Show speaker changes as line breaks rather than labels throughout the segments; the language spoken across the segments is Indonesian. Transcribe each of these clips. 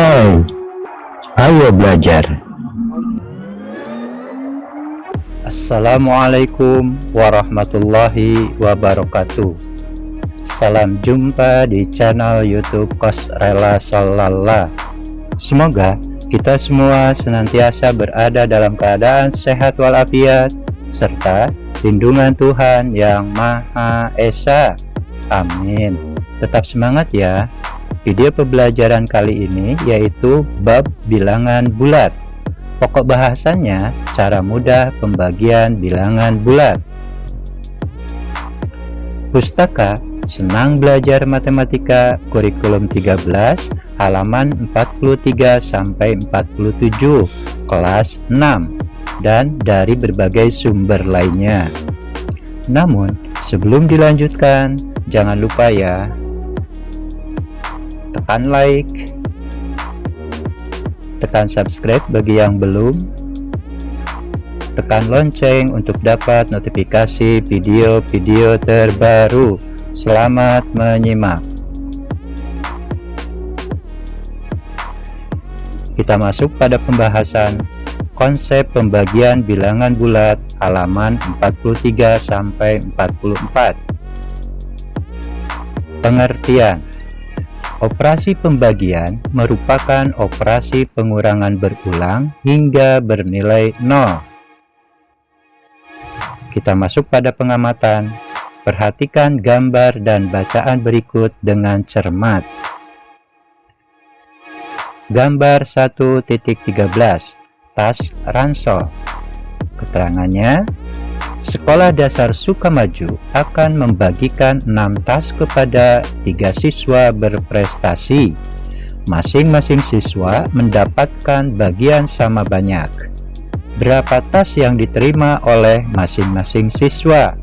Hai, ayo belajar.
Assalamualaikum warahmatullahi wabarakatuh. Salam jumpa di channel YouTube Kos Rela Sholala. Semoga kita semua senantiasa berada dalam keadaan sehat walafiat serta lindungan Tuhan yang Maha Esa. Amin. Tetap semangat ya. Video pembelajaran kali ini yaitu bab bilangan bulat. Pokok bahasannya cara mudah pembagian bilangan bulat. Pustaka Senang Belajar Matematika Kurikulum 13 halaman 43 sampai 47 kelas 6 dan dari berbagai sumber lainnya. Namun sebelum dilanjutkan, jangan lupa ya, tekan like, tekan subscribe bagi yang belum, tekan lonceng untuk dapat notifikasi video-video terbaru. Selamat menyimak. Kita masuk pada pembahasan konsep pembagian bilangan bulat halaman 43 sampai 44. Pengertian. Operasi pembagian merupakan operasi pengurangan berulang hingga bernilai 0. Kita masuk pada pengamatan. Perhatikan gambar dan bacaan berikut dengan cermat. Gambar 1.13 Tas ransel. Keterangannya, Sekolah Dasar Sukamaju akan membagikan 6 tas kepada 3 siswa berprestasi. Masing-masing siswa mendapatkan bagian sama banyak. Berapa tas yang diterima oleh masing-masing siswa?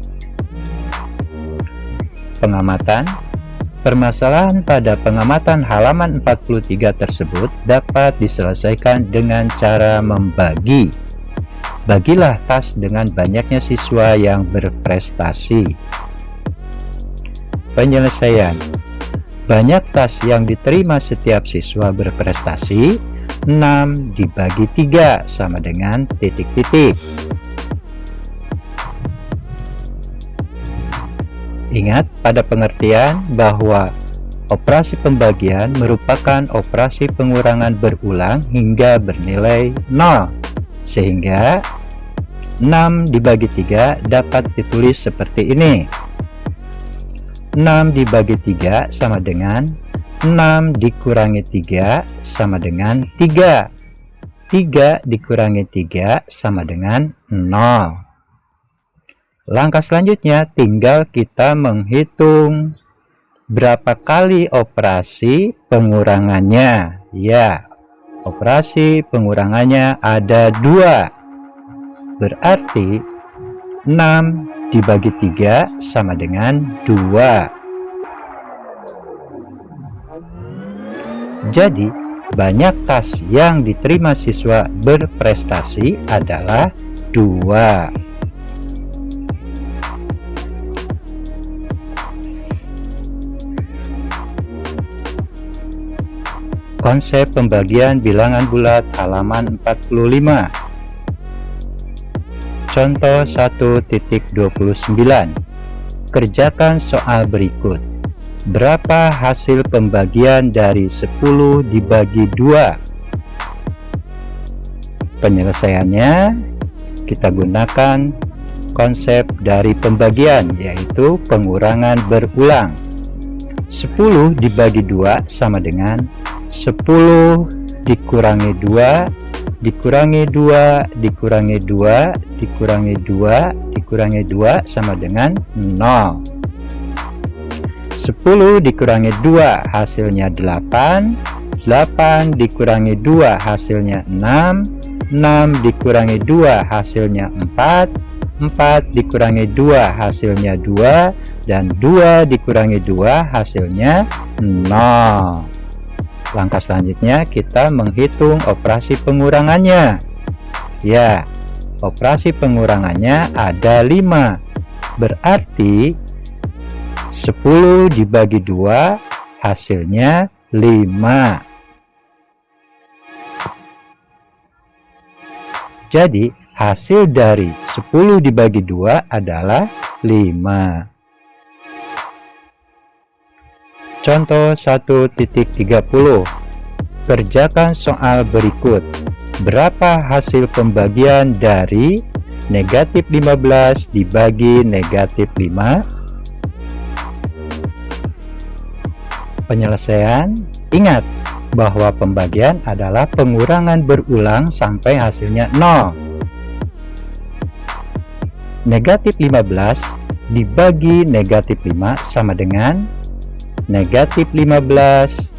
Pengamatan. Permasalahan pada pengamatan halaman 43 tersebut dapat diselesaikan dengan cara membagi. Bagilah tas dengan banyaknya siswa yang berprestasi. Penyelesaian. Banyak tas yang diterima setiap siswa berprestasi 6 dibagi 3 sama dengan titik-titik. Ingat pada pengertian bahwa operasi pembagian merupakan operasi pengurangan berulang hingga bernilai 0. Sehingga 6 dibagi 3 dapat ditulis seperti ini. 6 dibagi 3 sama dengan 6 dikurangi 3 sama dengan 3. 3 dikurangi 3 sama dengan 0. Langkah selanjutnya tinggal kita menghitung berapa kali operasi pengurangannya. Ya, operasi pengurangannya ada 2. Berarti 6 dibagi 3 sama dengan 2. Jadi, banyak tas yang diterima siswa berprestasi adalah 2. Konsep pembagian bilangan bulat halaman 45. Contoh 1.29. Kerjakan soal berikut. Berapa hasil pembagian dari 10 dibagi 2? Penyelesaiannya kita gunakan konsep dari pembagian, yaitu pengurangan berulang. 10 dibagi 2 sama dengan 10 dikurangi 2 dikurangi 2 dikurangi 2 dikurangi 2 dikurangi 2 sama dengan 0. 10 dikurangi 2 hasilnya 8. 8 dikurangi 2 hasilnya 6. 6 dikurangi 2 hasilnya 4. 4 dikurangi 2 hasilnya 2. Dan 2 dikurangi 2 hasilnya 0. Langkah selanjutnya kita menghitung operasi pengurangannya. Ya, operasi pengurangannya ada 5. Berarti 10 dibagi 2 hasilnya 5. Jadi, hasil dari 10 dibagi 2 adalah 5. Contoh 1.30. Kerjakan soal berikut. Berapa hasil pembagian dari negatif 15 dibagi negatif 5? Penyelesaian, ingat bahwa pembagian adalah pengurangan berulang sampai hasilnya 0. Negatif 15 dibagi negatif 5 sama dengan negatif 15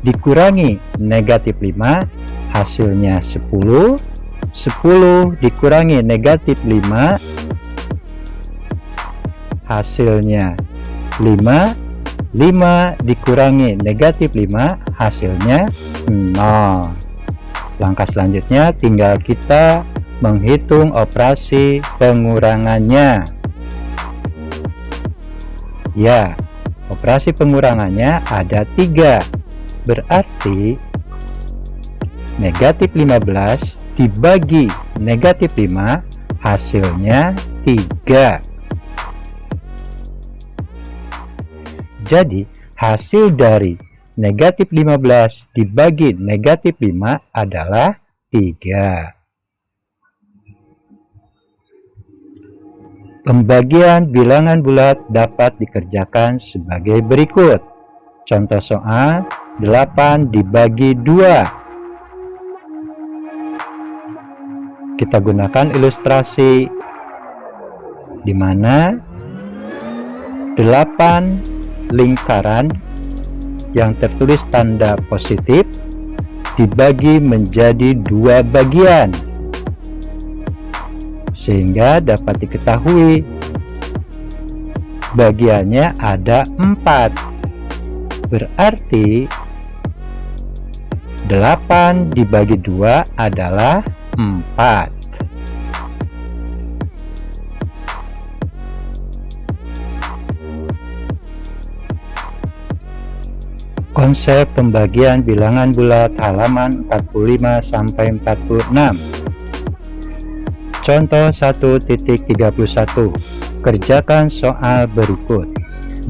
dikurangi negatif 5, hasilnya 10. 10 dikurangi negatif 5, hasilnya 5. 5 dikurangi negatif 5, hasilnya 0. Langkah selanjutnya tinggal kita menghitung operasi pengurangannya. Ya, operasi pengurangannya ada 3. Berarti negatif 15 dibagi negatif 5, hasilnya 3. Jadi, hasil dari negatif 15 dibagi negatif 5 adalah 3. Pembagian bilangan bulat dapat dikerjakan sebagai berikut. Contoh soal 8 dibagi 2. Kita gunakan ilustrasi di mana 8 lingkaran yang tertulis tanda positif dibagi menjadi 2 bagian, sehingga dapat diketahui bagiannya ada 4. Berarti 8 dibagi 2 adalah 4. Konsep pembagian bilangan bulat halaman 45 sampai 46. Contoh 1.31. Kerjakan soal berikut.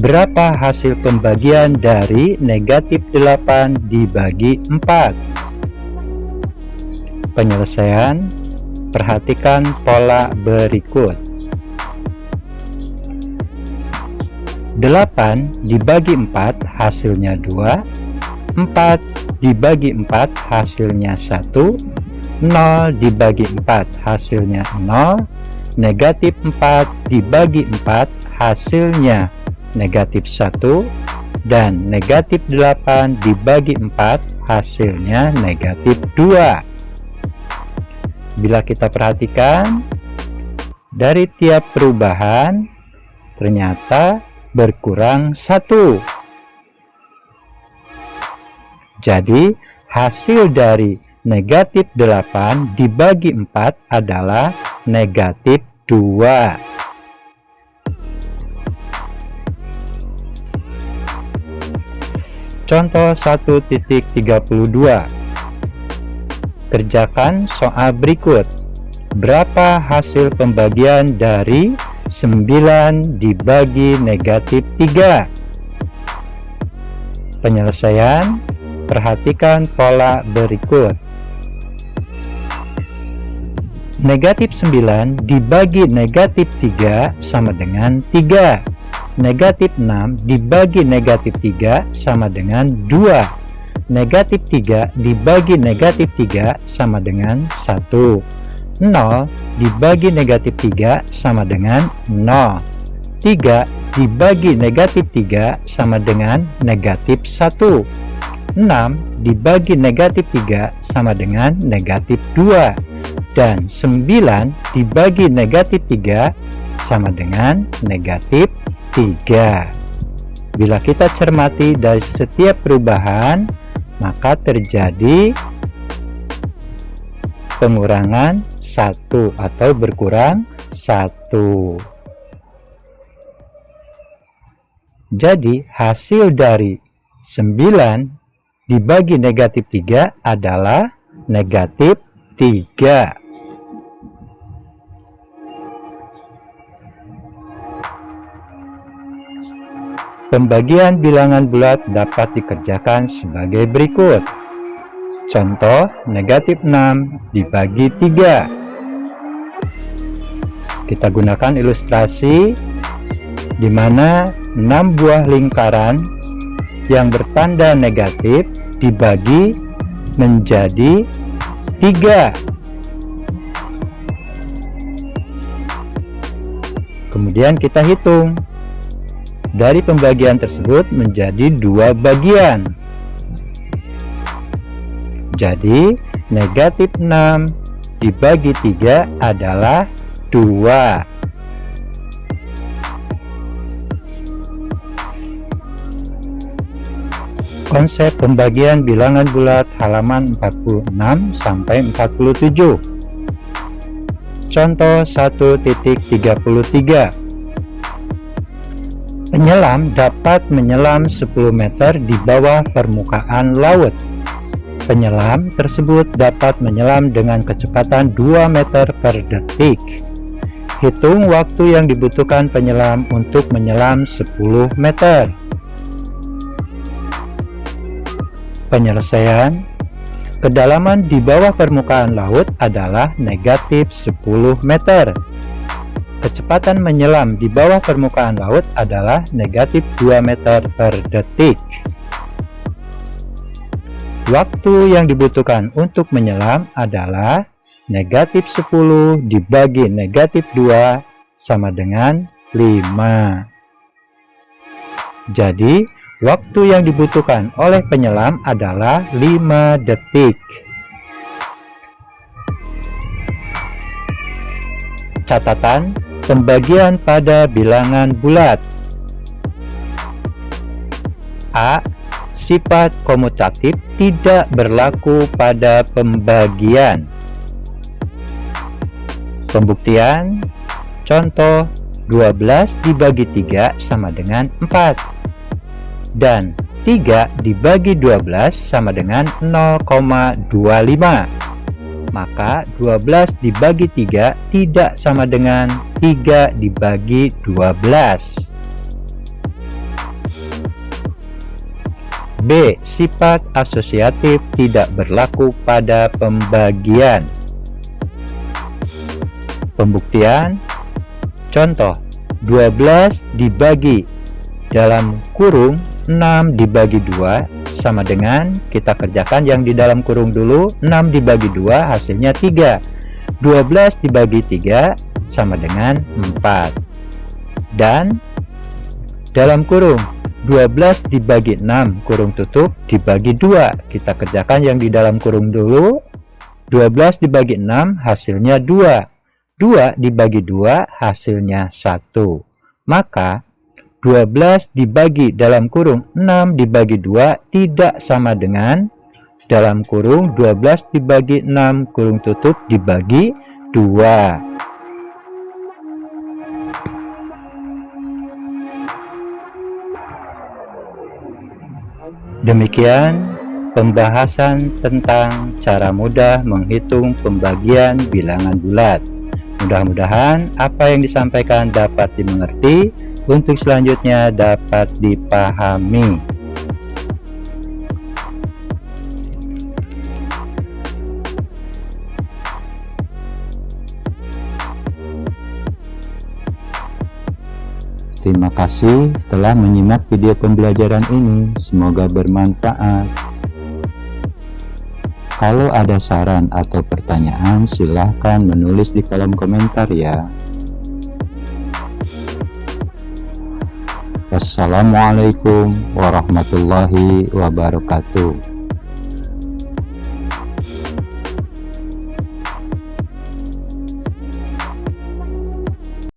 Berapa hasil pembagian dari negatif 8 dibagi 4? Penyelesaian, perhatikan pola berikut. 8 dibagi 4 hasilnya 2, 4 dibagi 4 hasilnya 1, 0 dibagi 4 hasilnya 0, negatif 4 dibagi 4 hasilnya negatif 1, dan negatif 8 dibagi 4 hasilnya negatif 2. Bila kita perhatikan, dari tiap perubahan ternyata berkurang 1. Jadi hasil dari negatif 8 dibagi 4 adalah negatif 2. Contoh 1.32. Kerjakan soal berikut. Berapa hasil pembagian dari 9 dibagi negatif 3? Penyelesaian, perhatikan pola berikut. Negatif 9 dibagi negatif 3 sama dengan 3. Negatif 6 dibagi negatif 3 sama dengan 2. Negatif 3 dibagi negatif 3 sama dengan 1. 0 dibagi negatif 3 sama dengan 0. 3 dibagi negatif 3 sama dengan negatif 1. 6 dibagi negatif 3 sama dengan negatif 2. Dan 9 dibagi negatif 3 sama dengan negatif 3. Bila kita cermati dari setiap perubahan, maka terjadi pengurangan 1 atau berkurang 1. Jadi hasil dari 9 dibagi negatif 3 adalah negatif 3. Pembagian bilangan bulat dapat dikerjakan sebagai berikut. Contoh, negatif 6 dibagi 3. Kita gunakan ilustrasi di mana 6 buah lingkaran yang bertanda negatif dibagi menjadi 3. Kemudian kita hitung. Dari pembagian tersebut menjadi 2 bagian. Jadi negatif 6 dibagi 3 adalah 2. Konsep pembagian bilangan bulat halaman 46 sampai 47. Contoh 1.33. Penyelam dapat menyelam 10 meter di bawah permukaan laut. Penyelam tersebut dapat menyelam dengan kecepatan 2 meter per detik. Hitung waktu yang dibutuhkan penyelam untuk menyelam 10 meter. Penyelesaian. Kedalaman di bawah permukaan laut adalah negatif 10 meter. Kecepatan menyelam di bawah permukaan laut adalah negatif 2 meter per detik. Waktu yang dibutuhkan untuk menyelam adalah negatif 10 dibagi negatif 2 sama dengan 5. Jadi, waktu yang dibutuhkan oleh penyelam adalah 5 detik. Catatan pembagian pada bilangan bulat. A. Sifat komutatif tidak berlaku pada pembagian. Pembuktian. Contoh 12 dibagi 3 sama dengan 4. Dan 3 dibagi 12 sama dengan 0,25. Maka 12 dibagi 3 tidak sama dengan 3 dibagi 12. B. Sifat asosiatif tidak berlaku pada pembagian. Pembuktian. Contoh 12 dibagi dalam kurung 6 dibagi 2 sama dengan, kita kerjakan yang di dalam kurung dulu, 6 dibagi 2 hasilnya 3. 12 dibagi 3 sama dengan 4. Dan dalam kurung 12 dibagi 6 kurung tutup dibagi 2, kita kerjakan yang di dalam kurung dulu. 12 dibagi 6 hasilnya 2. 2 dibagi 2 hasilnya 1. Maka 12 dibagi dalam kurung 6 dibagi 2 tidak sama dengan dalam kurung 12 dibagi 6 kurung tutup dibagi 2. Demikian pembahasan tentang cara mudah menghitung pembagian bilangan bulat. Mudah-mudahan apa yang disampaikan dapat dimengerti, untuk selanjutnya dapat dipahami.
Terima kasih telah menyimak video pembelajaran ini. Semoga bermanfaat. Kalau ada saran atau pertanyaan, silahkan menulis di kolom komentar ya. Wassalamualaikum warahmatullahi wabarakatuh.